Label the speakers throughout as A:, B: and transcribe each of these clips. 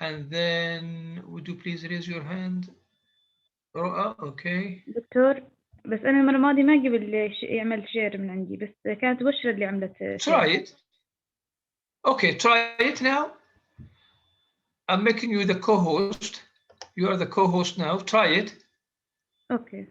A: And then would you please raise your hand? Okay.
B: دكتور بس أنا المرة الماضية ما قبل يعمل شير من عندي، بس كانت بشرى اللي عملت
A: Try
B: شير.
A: it. Okay, try it now. I'm making you the co-host. You are the co-host now. Try it.
B: Okay.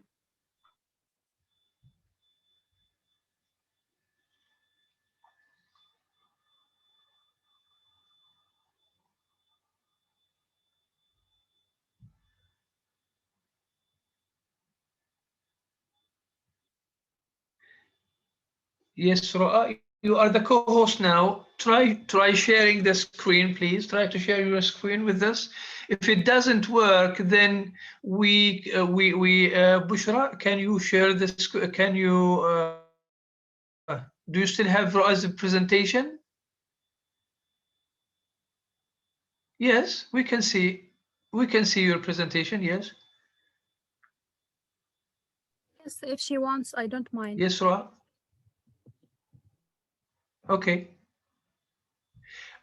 A: Yes, Roa, you are the co-host now. Try sharing the screen, please. Try to share your screen with us. If it doesn't work, then Bushra, can you share this? Can you do you still have Roa's presentation? Yes, we can see your presentation. Yes.
C: Yes, if she wants, I don't mind.
A: Yes, Roa. Okay.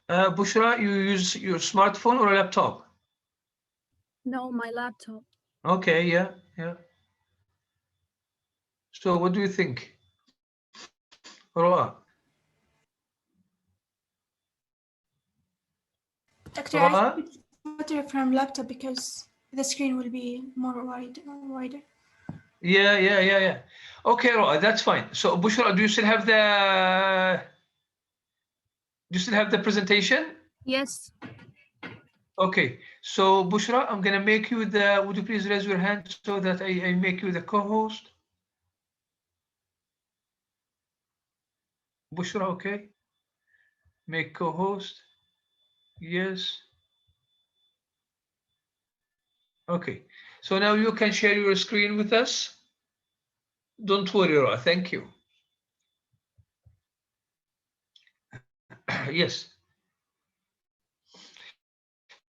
A: Bushra, you use your smartphone or a laptop?
C: No, my laptop.
A: Okay, yeah. So what do you think, Roa?
D: Doctor, I think it's better from laptop because the screen will be wider.
A: Yeah. Okay, Roa, that's fine. So Bushra, do you still have the presentation?
C: Yes.
A: Okay, so Bushra, I'm gonna make you would you please raise your hand so that I make you the co-host? Bushra, okay. Make co-host. Yes. Okay, so now you can share your screen with us. Don't worry, Roa, thank you. Yes.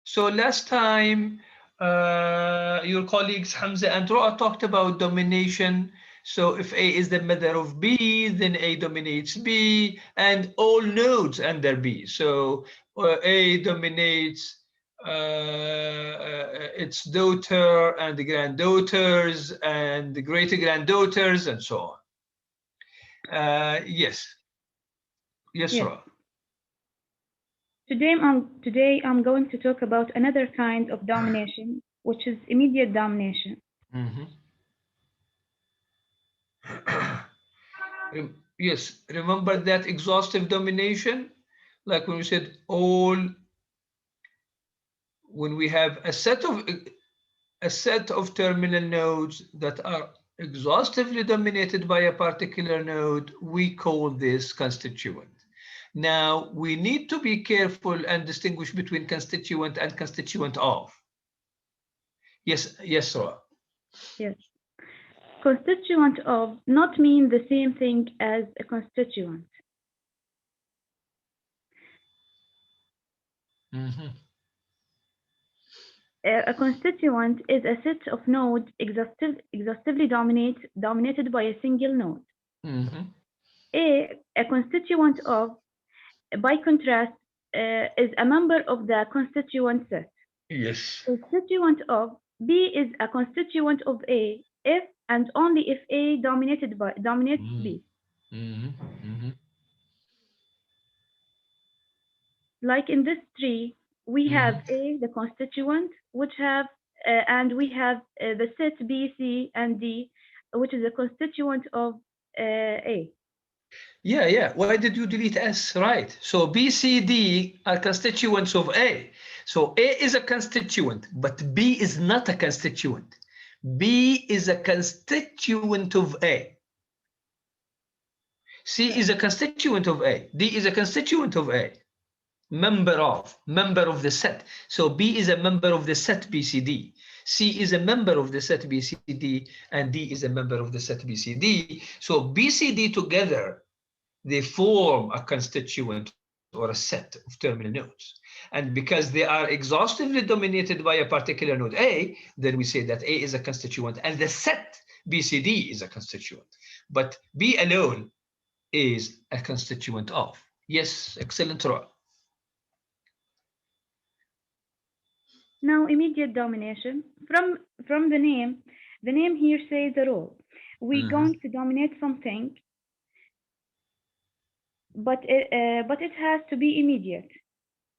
A: So last time, your colleagues Hamza and Roa talked about domination. So if A is the mother of B, then A dominates B and all nodes under B. So A dominates its daughter and the granddaughters and the great-granddaughters and so on. Yes, Roa.
B: Today I'm going to talk about another kind of domination, which is immediate domination.
A: Yes, remember that exhaustive domination? Like when we said all, when we have a set of terminal nodes that are exhaustively dominated by a particular node, we call this constituent. Now, we need to be careful and distinguish between constituent and constituent of. Yes, Roa.
B: Yes. Constituent of not mean the same thing as a constituent. A constituent is a set of nodes exhaustively dominated by a single node. A constituent of, by contrast, is a member of the constituent set.
A: Yes.
B: Constituent of B is a constituent of A if and only if A dominates B. Like in this tree, we have A, the constituent, which have and we have the set B, C, and D, which is a constituent of A.
A: Yeah. Why did you delete S? Right. So B, C, D are constituents of A. So A is a constituent, but B is not a constituent. B is a constituent of A. C is a constituent of A. D is a constituent of A. Member of the set. So B is a member of the set BCD. C is a member of the set BCD, and D is a member of the set BCD. So BCD together, they form a constituent or a set of terminal nodes. And because they are exhaustively dominated by a particular node A, then we say that A is a constituent and the set BCD is a constituent. But B alone is a constituent of. Yes, excellent, Roa.
B: Now, immediate domination. From the name here says the role. We're going to dominate something, but it has to be immediate.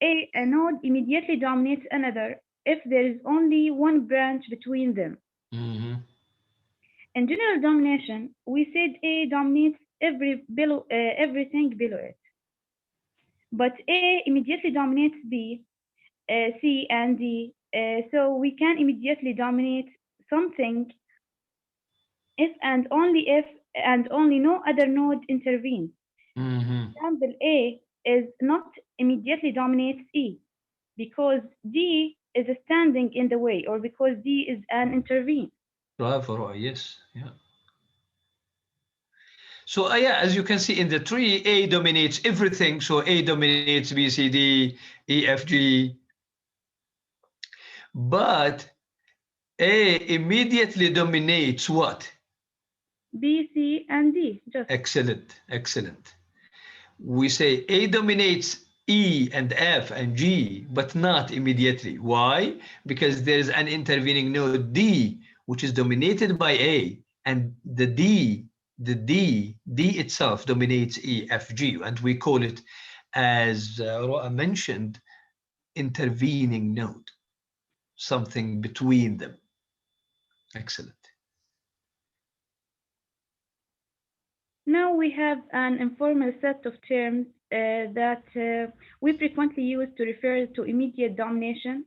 B: A node immediately dominates another if there is only one branch between them. In general domination, we said A dominates everything below it. But A immediately dominates B, C, and D. So we can immediately dominate something if and only no other node intervenes. Example A is not immediately dominates E because D is standing in the way or because D is an intervene.
A: Bravo, yes, yeah. So yeah, as you can see in the tree, A dominates everything. So A dominates B, C, D, E, F, G. But A immediately dominates what?
B: B, C, and D. Just
A: excellent, excellent. We say A dominates E and F and G, but not immediately. Why? Because there is an intervening node D, which is dominated by A, and the D itself dominates E, F, G, and we call it, as Roa mentioned, intervening node, something between them. Excellent.
B: now we have an informal set of terms that we frequently use to refer to immediate domination.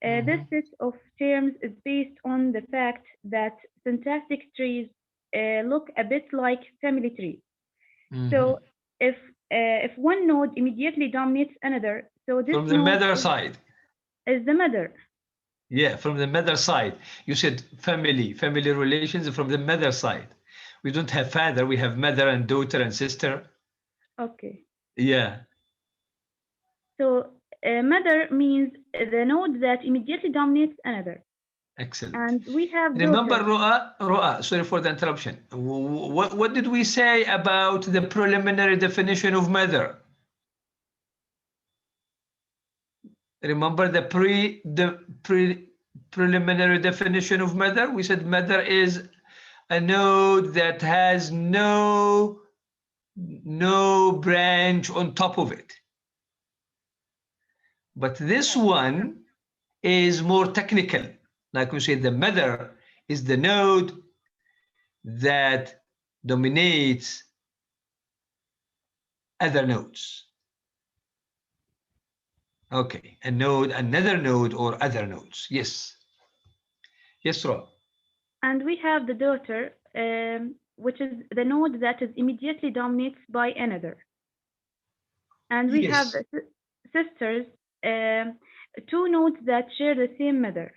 B: This set of terms is based on the fact that syntactic trees look a bit like family trees. So if one node immediately dominates another, so this
A: from the
B: node
A: mother side
B: is the mother.
A: Yeah, from the mother side. You said family relations from the mother side. We don't have father, we have mother and daughter and sister.
B: Okay.
A: Yeah.
B: So mother means the node that immediately dominates another.
A: Excellent.
B: And we have
A: Remember,
B: daughter.
A: Roa, sorry for the interruption. What did we say about the preliminary definition of mother? Remember the preliminary definition of mother? We said mother is a node that has no branch on top of it. But this one is more technical. Like we say, the mother is the node that dominates other nodes. Okay, a node, another node, or other nodes. Yes. Yes, Rob.
B: And we have the daughter, which is the node that is immediately dominates by another. And we have sisters, two nodes that share the same mother.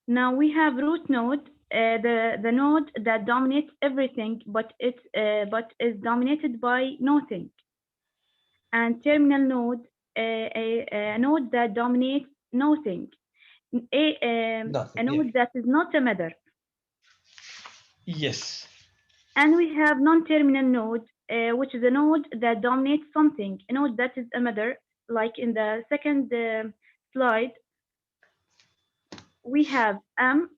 B: Now we have root node, the node that dominates everything, but is dominated by nothing. And terminal node, a node that dominates nothing. A node that is not a mother.
A: Yes.
B: And we have non-terminal node, which is a node that dominates something, a node that is a mother, like in the second slide. We have M,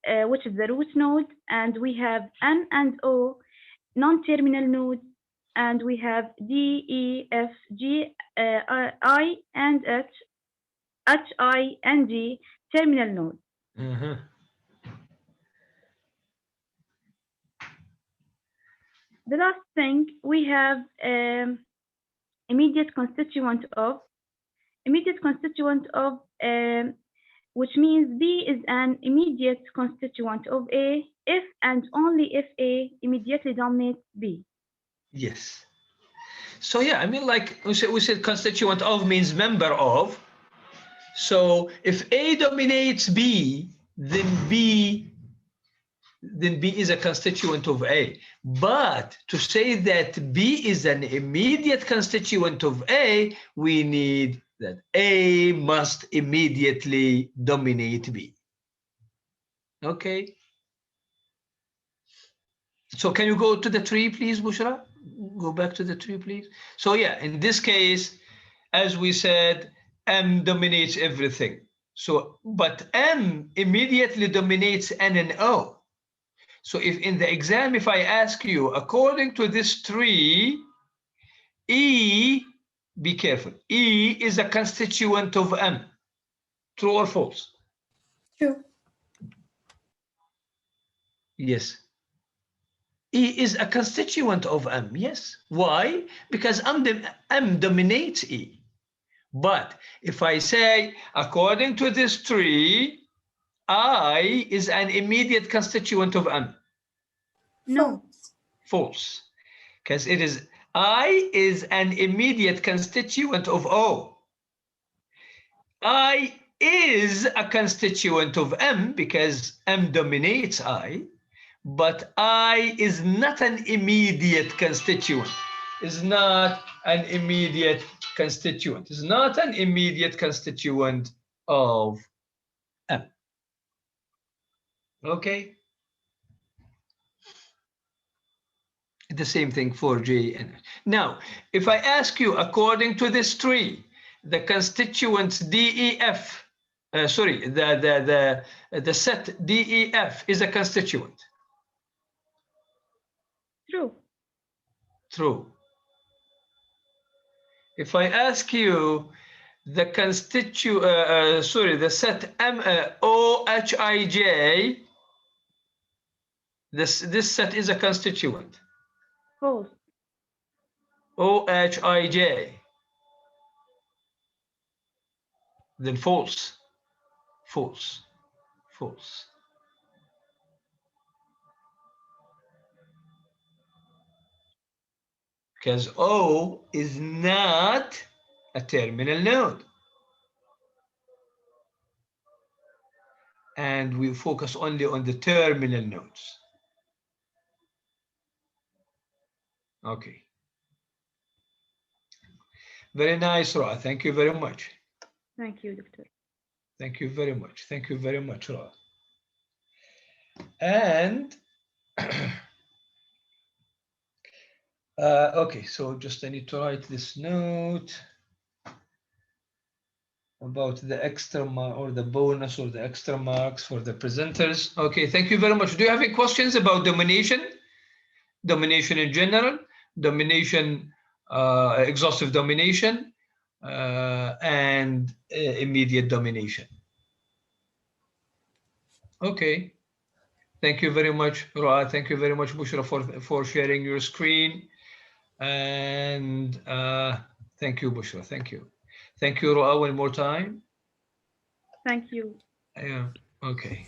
B: which is the root node, and we have N and O, non-terminal nodes, and we have D, E, F, G, I, and H, H, I, and G, terminal nodes. The last thing, we have immediate constituent of, which means B is an immediate constituent of A if and only if A immediately dominates B.
A: Yes. So yeah, I mean, like we said constituent of means member of. So if A dominates B, then B is a constituent of A. But to say that B is an immediate constituent of A, we need that A must immediately dominate B. Okay. So can you go to the tree, please, Bushra? go back to the tree, please? So yeah, in this case, as we said, M dominates everything. So, but M immediately dominates N and O. So if in the exam, if I ask you, according to this tree, E, be careful, E is a constituent of M. True or false?
D: True.
A: Yes. E is a constituent of M, yes. Why? Because M dominates E. But if I say, according to this tree, I is an immediate constituent of M.
B: No.
A: False. Because it is, I is an immediate constituent of O. I is a constituent of M because M dominates I, but I is not an immediate constituent. Is not an immediate constituent. Is not an immediate constituent of M. Okay. The same thing for J and H. Now, if I ask you, according to this tree, the constituents DEF, the set DEF is a constituent.
B: True.
A: True. If I ask you the the set OHIJ, this set is a constituent.
B: False.
A: OHIJ. Then false. False. False. Because O is not a terminal node. And we focus only on the terminal nodes. Okay. Very nice, Ra. Thank you very much.
B: Thank you, Doctor.
A: Thank you very much. Thank you very much, Ra. And okay, so just I need to write this note about the extra mark or the bonus or the extra marks for the presenters. Okay, thank you very much. Do you have any questions about domination? Domination in general, domination, exhaustive domination, and immediate domination. Okay. Thank you very much, Ra. Thank you very much, Bushra, for sharing your screen. And thank you, Bushra. Thank you. Thank you, Ra, one more time.
B: Thank you.
A: Yeah. Okay.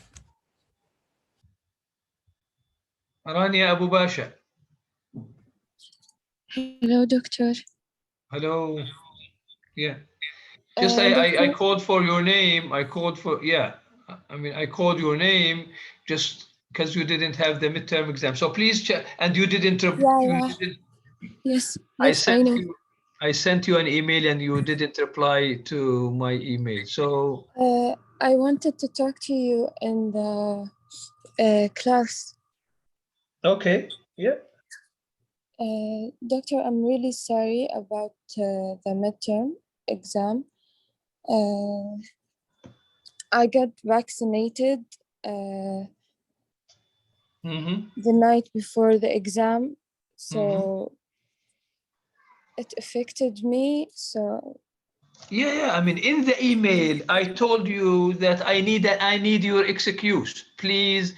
A: Rania Abu Basha.
E: Hello, doctor.
A: Hello. Yeah. Just I called for your name. I called for, yeah. I mean, I called your name just because you didn't have the midterm exam. So please check. And you didn't.
E: Yes.
A: I sent you an email and you didn't reply to my email. So
E: I wanted to talk to you in the class.
A: okay. Yeah.
E: Doctor, I'm really sorry about the midterm exam. I got vaccinated the night before the exam, so it affected me. So
A: yeah. I mean, in the email, I told you that I need your excuse. Please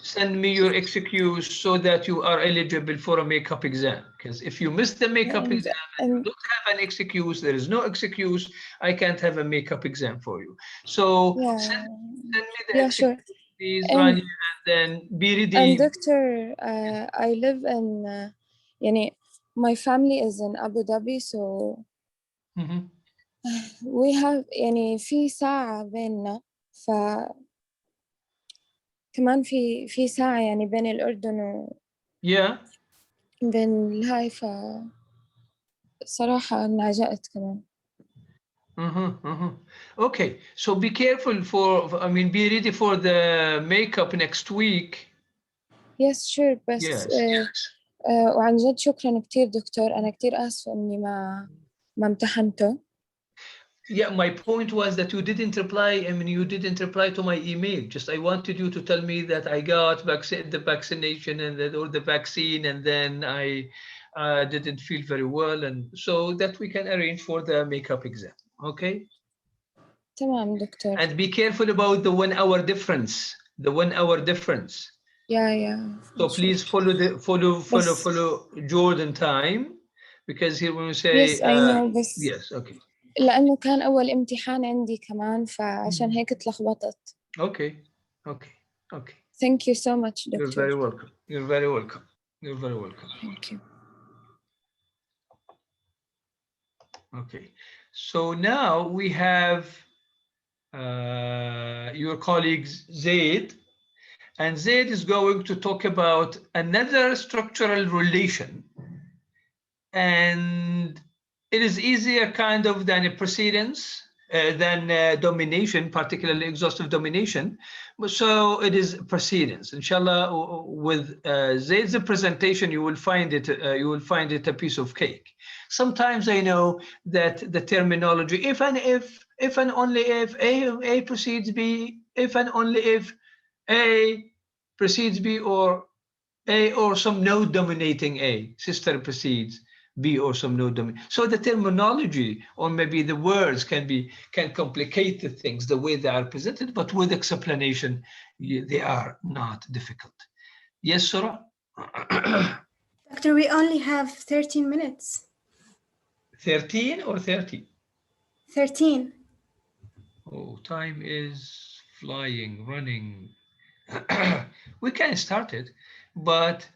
A: send me your excuse so that you are eligible for a makeup exam. Because if you miss the makeup exam and you don't have an excuse, there is no excuse, I can't have a makeup exam for you. So send me the excuse, please, Rania, and then be ready.
E: And doctor, I live in, my family is in Abu Dhabi, so we have في ساعة بيننا كمان في ساعة بين الأردن بين الهاي صراحة انعجقت كمان.
A: Okay, so be careful be ready for the makeup next week.
E: Yes, sure, but وعن جد شكرا كتير دكتور، أنا كتير آسفة إني ما امتحنته.
A: Yeah, my point was that you didn't reply. I mean, you didn't reply to my email. Just I wanted you to tell me that I got the vaccination and that, or the vaccine, and then I didn't feel very well, and so that we can arrange for the makeup exam. Okay.
E: تمام دكتور.
A: And be careful about the 1 hour difference. The 1 hour difference.
E: Yeah.
A: So please follow Jordan time, because here when we say
E: Yes, I know. بس
A: yes, okay.
E: لأنه كان أول امتحان عندي كمان فعشان هيك اتلخبطت.
A: Okay.
E: Thank you so much,
A: You're
E: Doctor.
A: very welcome. You're very welcome. You're very welcome.
E: Thank you.
A: Okay. So now we have your colleague Zaid, and Zaid is going to talk about another structural relation, and it is easier kind of than a precedence, than domination, particularly exhaustive domination. So it is precedence. Inshallah, with Zaid's presentation, you will find it a piece of cake. Sometimes I know that the terminology, if and only if A precedes B, if and only if A precedes B, or A or some node dominating A, sister precedes B or some node dominate. So the terminology, or maybe the words, can complicate the things the way they are presented, but with explanation, they are not difficult. Yes, Surah?
D: Doctor, we only have 13 minutes.
A: 13 or 30?
D: 13.
A: Oh, time is flying, running. We can start it, but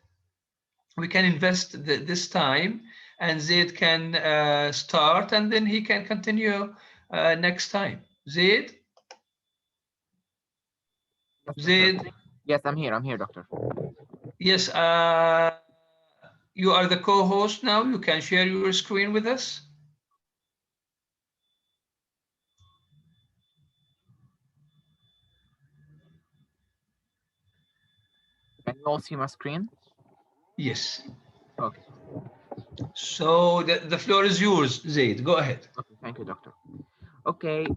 A: we can invest this time, and Zaid can start, and then he can continue next time. Zaid?
F: Yes,
A: Zaid?
F: yes, I'm here, Doctor.
A: Yes, you are the co-host now. You can share your screen with us.
F: Can you all see my screen?
A: Yes.
F: Okay.
A: So the floor is yours, Zaid. Go ahead.
F: Okay, thank you, Doctor. Okay,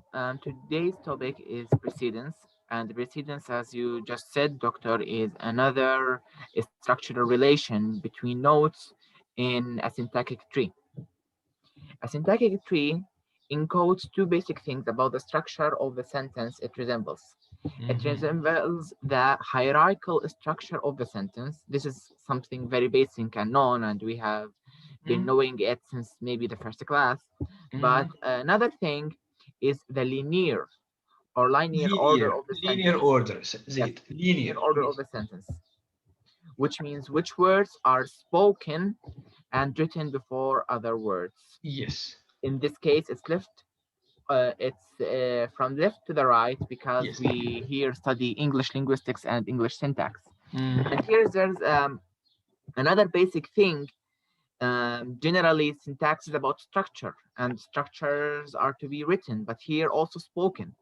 F: today's topic is precedence, and precedence, as you just said, Doctor, is another structural relation between nodes in a syntactic tree. A syntactic tree encodes two basic things about the structure of the sentence it resembles. It resembles the hierarchical structure of the sentence. This is something very basic and known, and we have been knowing it since maybe the first class. But another thing is the linear order of the sentence.
A: Linear order, Zaid.
F: Yes, linear order of the sentence, which means which words are spoken and written before other words.
A: Yes.
F: In this case, it's from left to the right, because
A: Yes.
F: we here study English linguistics and English syntax. And here there's another basic thing. Generally, syntax is about structure, and structures are to be written, but here also spoken.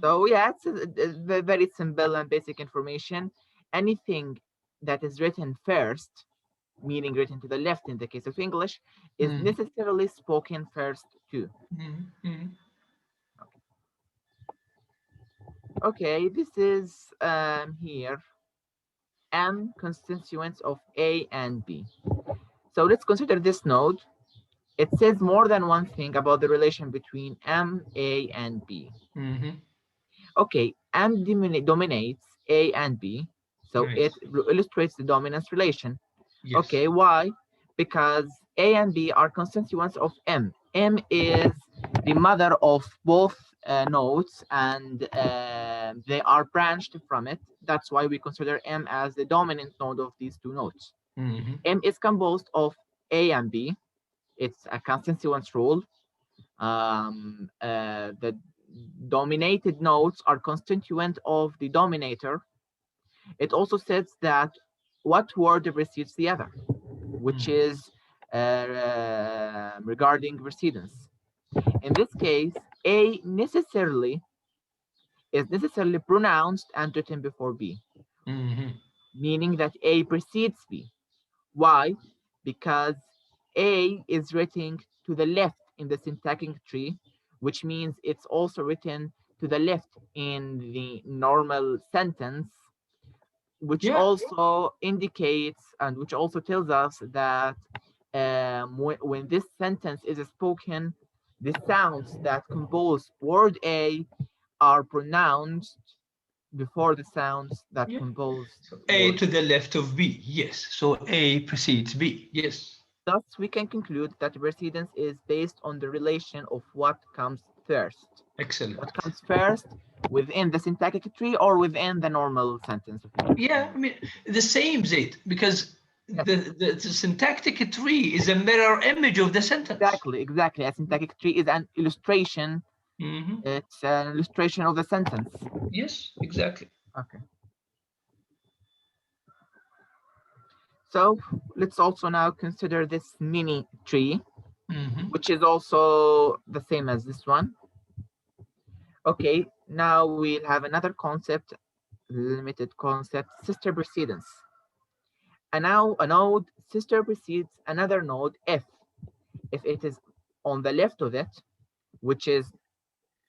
F: So yeah, it's a very simple and basic information. Anything that is written first, meaning written to the left in the case of English, is necessarily spoken first too. Okay, this is here M constituents of A and B. So let's consider this node. It says more than one thing about the relation between M, A, and B. Okay, M dominates A and B, so it illustrates the dominance relation. Yes. Okay, why? Because A and B are constituents of M. M is the mother of both nodes, and they are branched from it. That's why we consider M as the dominant node of these two nodes. M is composed of A and B. It's a constituents rule. The dominated nodes are constituent of the dominator. It also says that what word precedes the other, which is regarding precedence. In this case, A is necessarily pronounced and written before B, meaning that A precedes B. Why? Because A is written to the left in the syntactic tree, which means it's also written to the left in the normal sentence, which
A: Yeah.
F: also indicates and which also tells us that when this sentence is spoken, the sounds that compose word A are pronounced before the sounds that
A: Yeah.
F: compose
A: So A
F: word.
A: to the left of B. Yes. So A precedes B. Yes.
F: Thus, we can conclude that precedence is based on the relation of what comes first.
A: Excellent.
F: What comes first within the syntactic tree or within the normal sentence.
A: Yeah, I mean, the same, Zaid, because
F: Yes.
A: the syntactic tree is a mirror image of the sentence.
F: Exactly. A syntactic tree is an illustration.
A: Mhm.
F: It's an illustration of the sentence.
A: Yes, exactly.
F: Okay. So let's also now consider this mini tree,
A: Mhm.
F: which is also the same as this one. Okay, now we'll have another concept, limited concept, sister precedence. And now a node sister precedes another node if it is on the left of it, which is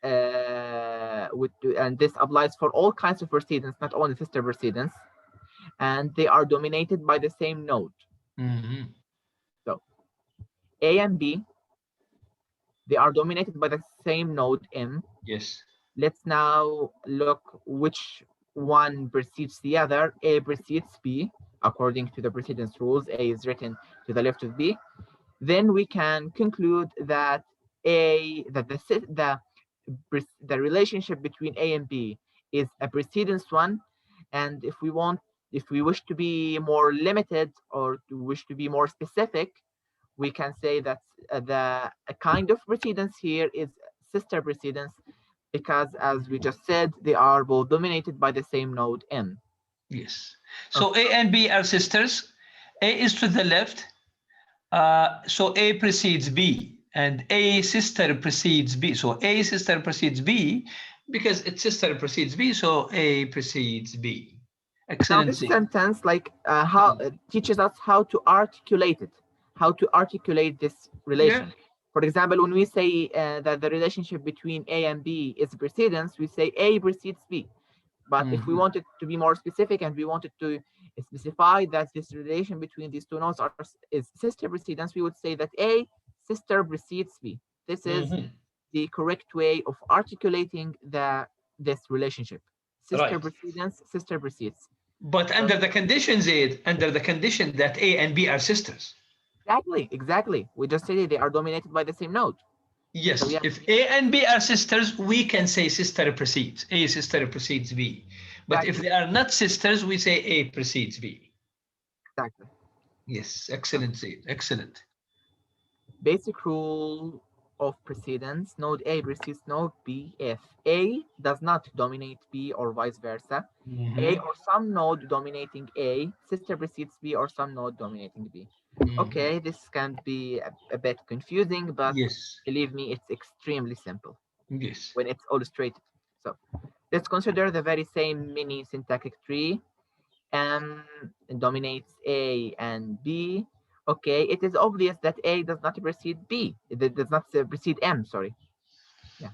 F: and this applies for all kinds of precedence, not only sister precedence, and they are dominated by the same node.
A: Mhm.
F: So A and B, they are dominated by the same node M.
A: Yes.
F: Let's now look which one precedes the other. A precedes B according to the precedence rules. A is written to the left of B. Then we can conclude that the relationship between A and B is a precedence one, and if we wish to be more limited or to wish to be more specific, we can say that a kind of precedence here is sister precedence, because as we just said, they are both dominated by the same node M.
A: Yes. So A and B are sisters. A is to the left. So A precedes B, and A sister precedes B. So A sister precedes B because its sister precedes B. So A precedes B.
F: Now
A: Excellent.
F: this sentence teaches us how to articulate it, how to articulate this relation.
A: Yeah.
F: For example, when we say that the relationship between A and B is precedence, we say A precedes B. But if we wanted to be more specific and we wanted to specify that this relation between these two nodes is sister precedence, we would say that A sister precedes B. This is the correct way of articulating this relationship. Sister precedence, sister precedes.
A: But under the conditions, under the condition that A and B are sisters.
F: Exactly. We just said they are dominated by the same node.
A: Yes,
F: So, yeah.
A: if A and B are sisters, we can say sister precedes. A sister precedes B. But if they are not sisters, we say A precedes B.
F: Exactly.
A: Yes, excellent, Zaid. Excellent.
F: Basic rule of precedence: node A precedes node B if A does not dominate B or vice versa. A or some node dominating A, sister precedes B or some node dominating B. Okay, this can be a bit confusing, but
A: yes,
F: believe me, it's extremely simple
A: yes,
F: when it's illustrated. So let's consider the very same mini syntactic tree. M dominates A and B. Okay, it is obvious that A does not precede B. It does not precede M, sorry. Yeah.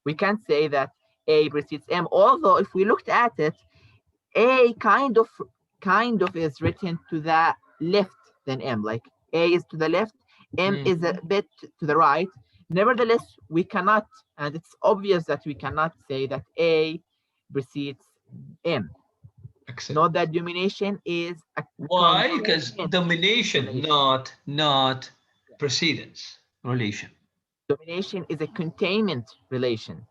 F: We can say that A precedes M, although if we looked at it, A kind of is written to the left than M. Like A is to the left, M is a bit to the right. Nevertheless, we cannot, and it's obvious that we cannot say that A precedes M.
A: excellent.
F: Note that domination is a
A: Why? Because
F: containment
A: domination,
F: relation.
A: not precedence relation.
F: Domination is a containment relation.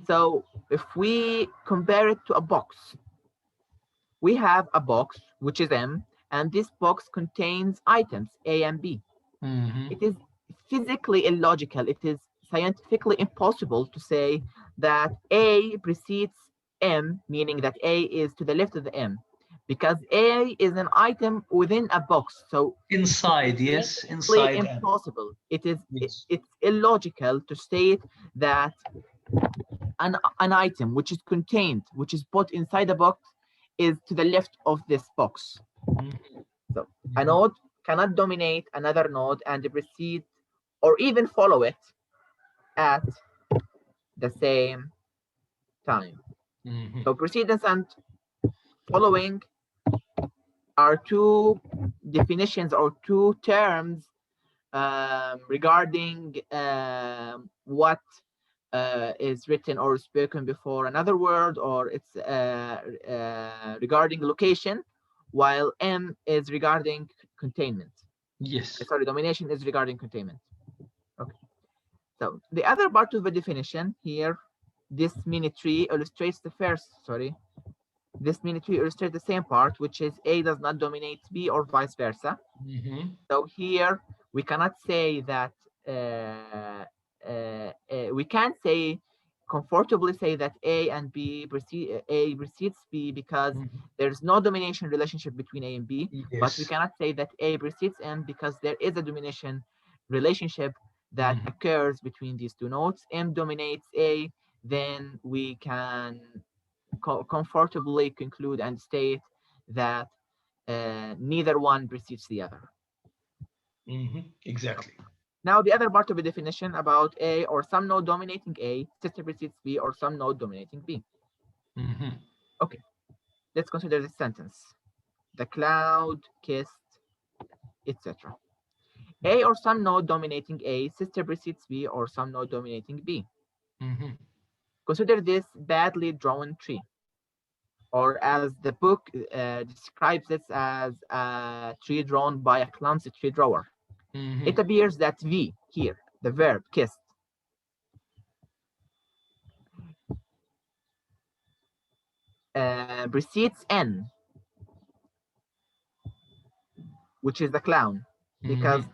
F: So if we compare it to a box, we have a box which is M, and this box contains items A and B. It is physically illogical. It is scientifically impossible to say that A precedes M, meaning that A is to the left of the M, because A is an item within a box. So
A: inside, yes, inside.
F: Impossible. It is
A: yes.
F: It's illogical to state that an item which is contained, which is put inside a box, is to the left of this box. So a node cannot dominate another node and precede or even follow it at the same time. So precedence and following are two definitions or two terms regarding what is written or spoken before another word, or it's regarding location, while M is regarding containment.
A: Yes.
F: Sorry, domination is regarding containment. Okay. So the other part of the definition here, this mini tree illustrates the first, this mini tree illustrates the same part, which is A does not dominate B or vice versa. So here we cannot say that we can't say comfortably say that A and B A precedes B because there's no domination relationship between A and B.
A: Yes.
F: But we cannot say that A precedes M because there is a domination relationship that occurs between these two nodes. M dominates A, then we can comfortably conclude and state that neither one precedes the other.
A: Exactly.
F: Now, the other part of the definition about A or some node dominating A, sister precedes B or some node dominating B. Okay, let's consider this sentence. The cloud kissed, etc. A or some node dominating A, sister precedes B or some node dominating B. Consider this badly drawn tree, or as the book describes it as a tree drawn by a clumsy tree drawer. It appears that V here, the verb kissed, precedes N, which is the clown. Because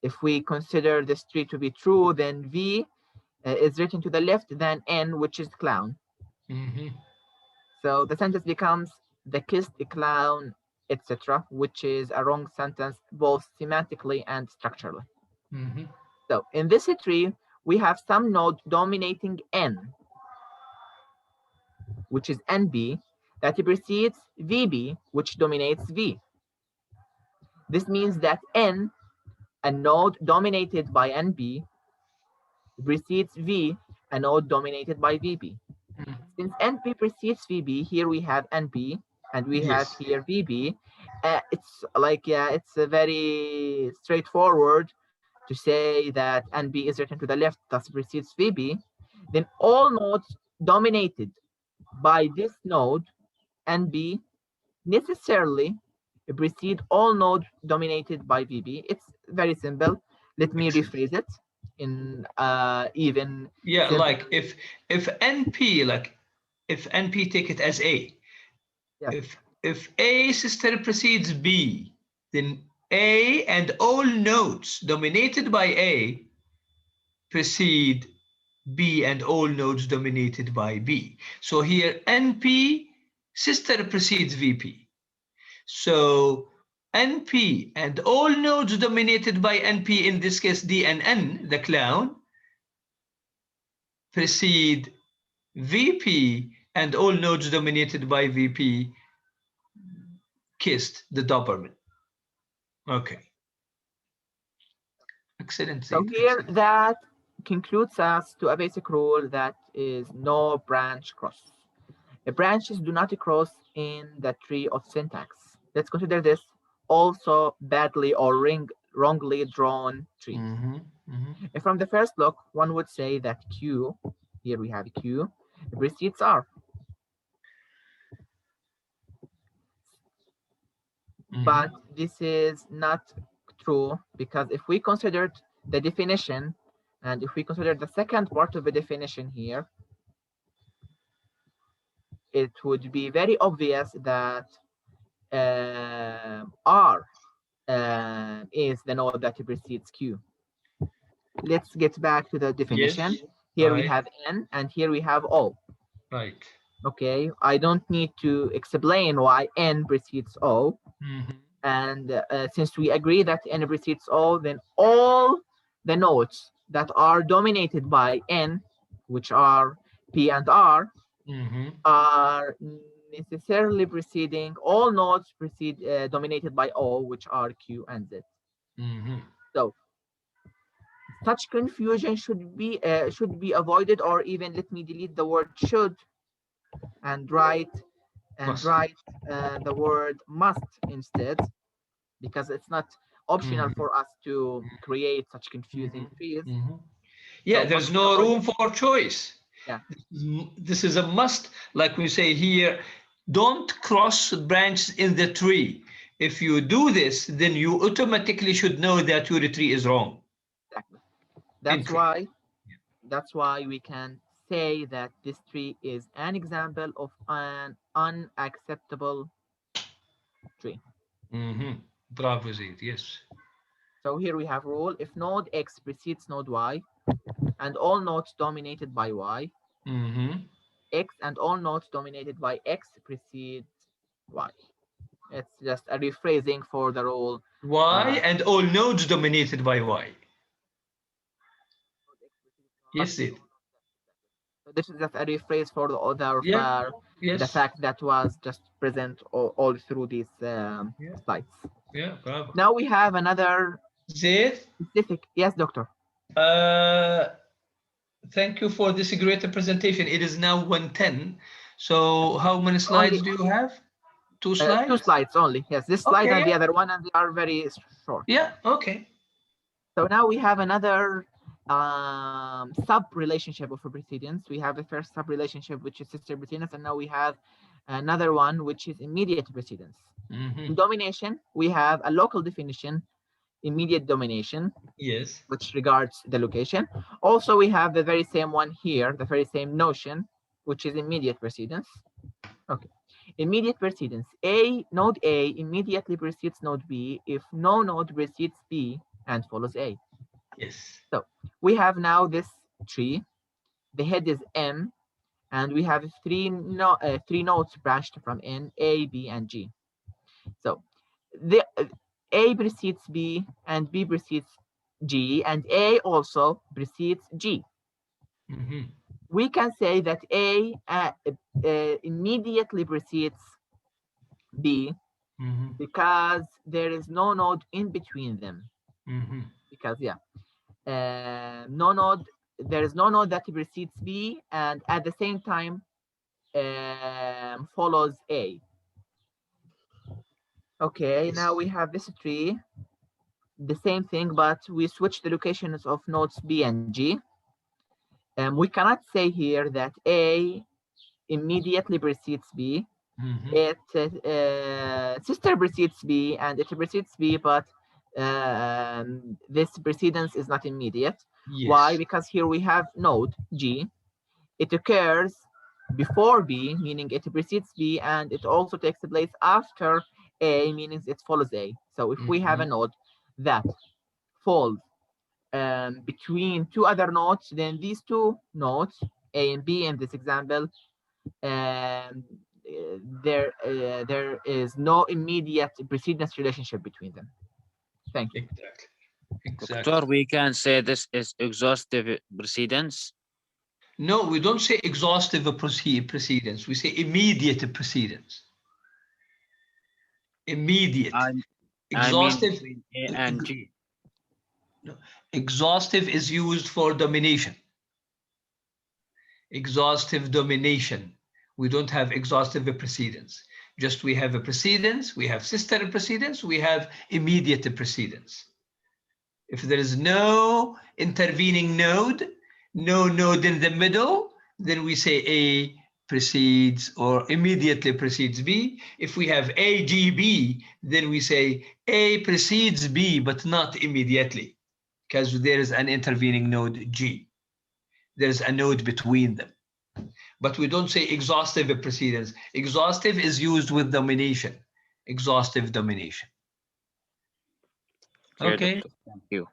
F: if we consider this tree to be true, then V is written to the left, then N, which is clown. So the sentence becomes the kissed clown, etc., which is a wrong sentence both semantically and structurally. So in this tree, we have some node dominating N, which is NB, that precedes VB, which dominates V. This means that N, a node dominated by NB, precedes V, a node dominated by VB. Since NP precedes VB, here we have NP, and we have here VB. It's like, it's a very straightforward to say that NB is written to the left, thus precedes VB. Then all nodes dominated by this node, NB, necessarily precede all nodes dominated by VB. It's very simple. Let me rephrase it in even.
A: Yeah,
F: simple.
A: like if NP, like if NP take it as A, if A sister precedes B, then A and all nodes dominated by A precede B and all nodes dominated by B. So here NP sister precedes VP. So NP and all nodes dominated by NP, in this case D and N, the clown, precede VP, and all nodes dominated by VP kissed the Doberman. Okay. Excellent.
F: So here that concludes us to a basic rule that is no branch cross. The branches do not cross in the tree of syntax. Let's consider this also badly or wrongly drawn tree. And from the first look, one would say that Q, here we have Q, precedes R. But this is not true, because if we considered the definition, and if we consider the second part of the definition here, it would be very obvious that R is the node that precedes Q. Let's get back to the definition. Here we have N, and here we have O.
A: Right.
F: Okay, I don't need to explain why N precedes O. And since we agree that N precedes O, then all the nodes that are dominated by N, which are P and R, are necessarily preceding all nodes dominated by O, which are Q and Z. So such confusion should be avoided, or even let me delete the word should and write
A: Must.
F: the word must instead, because it's not optional for us to create such confusing trees.
A: Yeah,
F: So
A: there's
F: must
A: no
F: avoid
A: room for choice.
F: Yeah.
A: This is a must, like we say here, don't cross branches in the tree. If you do this, then you automatically should know that your tree is wrong.
F: Exactly.
A: Entry.
F: That's why we can say that this tree is an example of an unacceptable tree.
A: Bravo, Zaid, yes.
F: So here we have rule: if node X precedes node Y, and all nodes dominated by Y, X and all nodes dominated by X precede Y. It's just a rephrasing for the rule.
A: Y and all nodes dominated by Y. Yes, Zaid.
F: So this is just a rephrase for the other
A: Yes.
F: the fact that was just present all through these slides.
A: Yeah, bravo.
F: Now we have another
A: Zaid,
F: specific. Yes, doctor.
A: thank you for this great presentation. It is now 1:10. So how many slides do you have? 2 slides?
F: 2 slides only. Yes, this slide
A: Okay,
F: and the
A: yeah.
F: other one, and they are very short.
A: Yeah, okay.
F: So now we have another sub relationship of precedence. We have the first sub relationship, which is sister precedence, and now we have another one, which is immediate precedence. In domination, we have a local definition, immediate domination,
A: Yes.
F: which regards the location. Also, we have the very same one here, the very same notion, which is immediate precedence. Okay. Immediate precedence. Node A immediately precedes node B if no node precedes B and follows A.
A: Yes.
F: So we have now this tree. The head is M, and we have three nodes branched from N, A, B, and G. So the A precedes B, and B precedes G, and A also precedes G. We can say that A immediately precedes B because there is no node in between them. Because there is no node that precedes B and at the same time follows A. Okay,
A: Yes.
F: now we have this tree, the same thing, but we switch the locations of nodes B and G. We cannot say here that A immediately precedes B. It sister precedes B and it precedes B, but this precedence is not immediate.
A: Yes.
F: Why? Because here we have node G. It occurs before B, meaning it precedes B, and it also takes place after A, meaning it follows A. So if we have a node that falls between two other nodes, then these two nodes, A and B in this example, there is no immediate precedence relationship between them. Thank you.
A: Exactly.
G: Doctor, we can say this is exhaustive precedence.
A: No, we don't say exhaustive precedence. We say immediate precedence. Immediate. Exhaustive.
G: I mean A and G.
A: No, exhaustive is used for domination. Exhaustive domination. We don't have exhaustive precedence. Just we have a precedence, we have sister precedence, we have immediate precedence. If there is no intervening node, no node in the middle, then we say A precedes or immediately precedes B. If we have AGB, then we say A precedes B, but not immediately, because there is an intervening node G. There's a node between them. But we don't say exhaustive precedence. Exhaustive is used with domination. Exhaustive domination. Okay.
G: Doctor, thank you.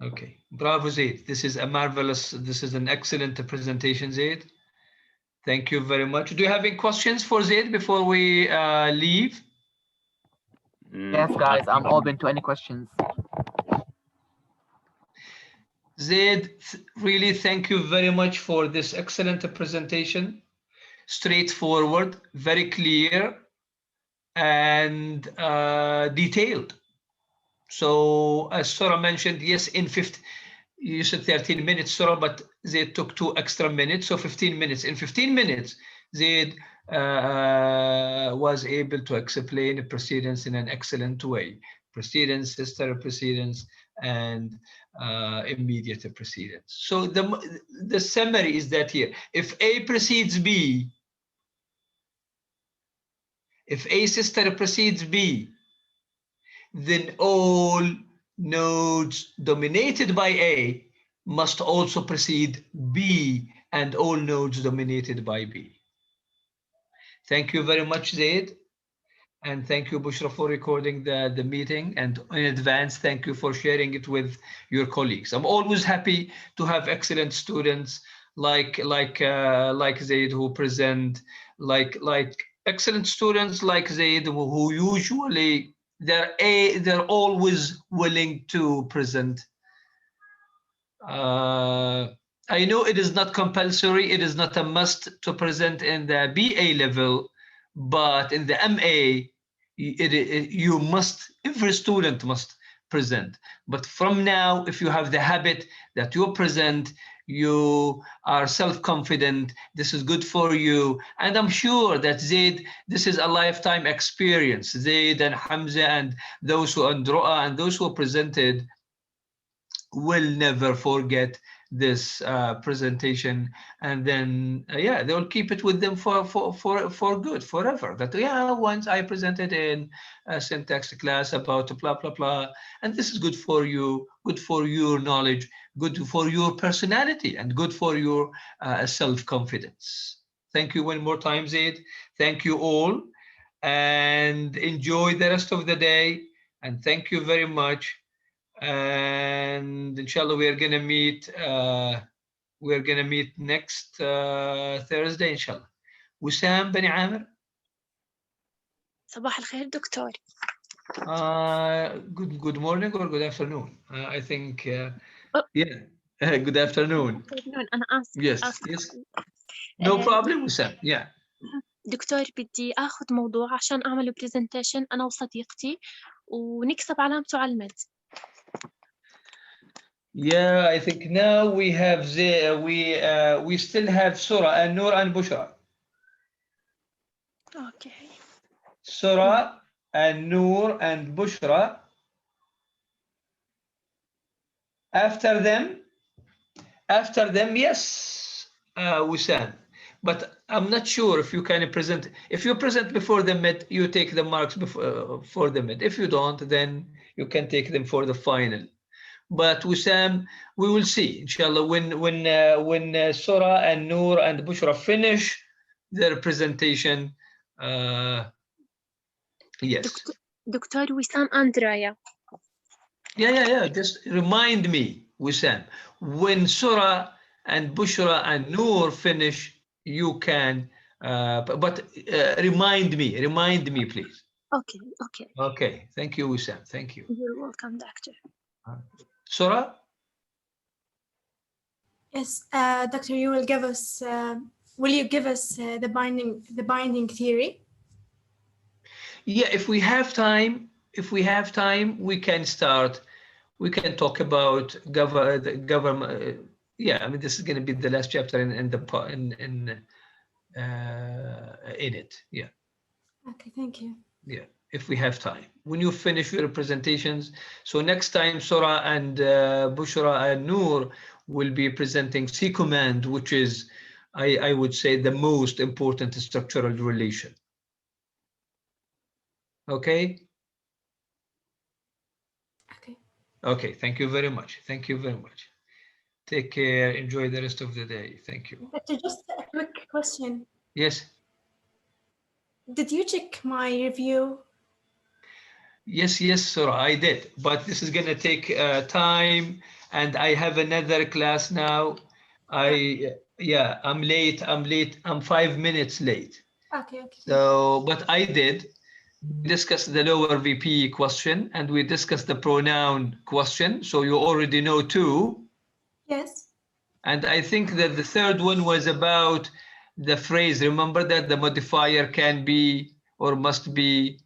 A: Okay. Bravo, Zaid. This is an excellent presentation, Zaid. Thank you very much. Do you have any questions for Zaid before we leave?
F: Yes, guys, I'm open to any questions.
A: Zaid, really thank you very much for this excellent presentation. straightforward, very clear, and detailed. So as Sora mentioned, yes, in 50, you said 13 minutes, Sora, but they took 2 extra minutes, so 15 minutes. In 15 minutes, Zaid was able to explain precedence in an excellent way. Precedence, sister precedence, and immediate precedence. So the summary is that here, if A precedes B, if A sister precedes B, then all nodes dominated by A must also precede B, and all nodes dominated by B. Thank you very much, Zaid. And thank you, Bushra, for recording the meeting. And in advance, thank you for sharing it with your colleagues. I'm always happy to have excellent students like Zaid, who present, like excellent students like Zaid, who usually they're always willing to present. I know it is not compulsory, it is not a must to present in the BA level, but in the MA, you must, every student must present. But from now, if you have the habit that you present, you are self-confident, this is good for you. And I'm sure that Zaid, this is a lifetime experience. Zaid and Hamza and those who, and Ro'a and those who presented will never forget this presentation, and then yeah, they will keep it with them for good, forever. That yeah, once I presented in a syntax class about blah blah blah, and this is good for you, good for your knowledge, good for your personality, and good for your self-confidence. Thank you one more time, Zaid. Thank you all, and enjoy the rest of the day, and thank you very much. And inshallah we are gonna meet next Thursday inshallah. Wissam Bani Amir.
H: صباح الخير دكتور.
A: Good morning or good afternoon. I think yeah. Good afternoon.
H: أنا آسف.
A: Yes. No problem, Wissam. Yeah.
H: دكتور بدي آخذ موضوع عشان أعمل برزنتيشن أنا وصديقتي ونكسب علامته على المد.
A: Yeah, I think now we have we still have Surah and Noor and Bushra.
H: Okay.
A: Surah and Noor and Bushra. After them, yes, Wissam. But I'm not sure if you can present. If you present before the mid, you take the marks before for the mid. If you don't, then you can take them for the final. But Wissam, we will see, inshallah, when Surah and Noor and Bushra finish their presentation. Yes.
H: Dr. Wissam Andrea.
A: Yeah. Just remind me, Wissam, when Surah and Bushra and Noor finish, you can. But remind me, please.
H: Okay.
A: Okay. Thank you, Wissam. Thank you.
H: You're welcome, Doctor.
A: Surah?
D: Yes, Doctor, you will give us. Will you give us the binding theory?
A: Yeah, if we have time, we can start. We can talk about the government. Yeah, I mean, this is going to be the last chapter in it. Yeah.
D: Okay, thank you.
A: Yeah, if we have time. When you finish your presentations, so next time Surah and Bushra and Noor will be presenting C command, which is, I would say, the most important structural relation. Okay? Okay, thank you very much. Take care, enjoy the rest of the day. Thank you.
D: Doctor, just a quick question.
A: Yes.
D: Did you check my review?
A: Yes, Surah, I did, but this is gonna take time, and I have another class now. I'm late. I'm 5 minutes late.
D: Okay.
A: So, but I did discuss the lower VP question, and we discussed the pronoun question. So you already know 2.
D: Yes.
A: And I think that the third one was about the phrase, remember that the modifier can be or must be.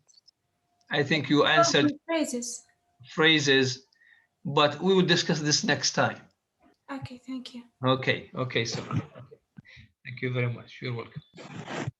A: I think you answered
D: Phrases.
A: phrases, but we will discuss this next time.
D: Okay, thank you.
A: Okay, so thank you very much. You're welcome.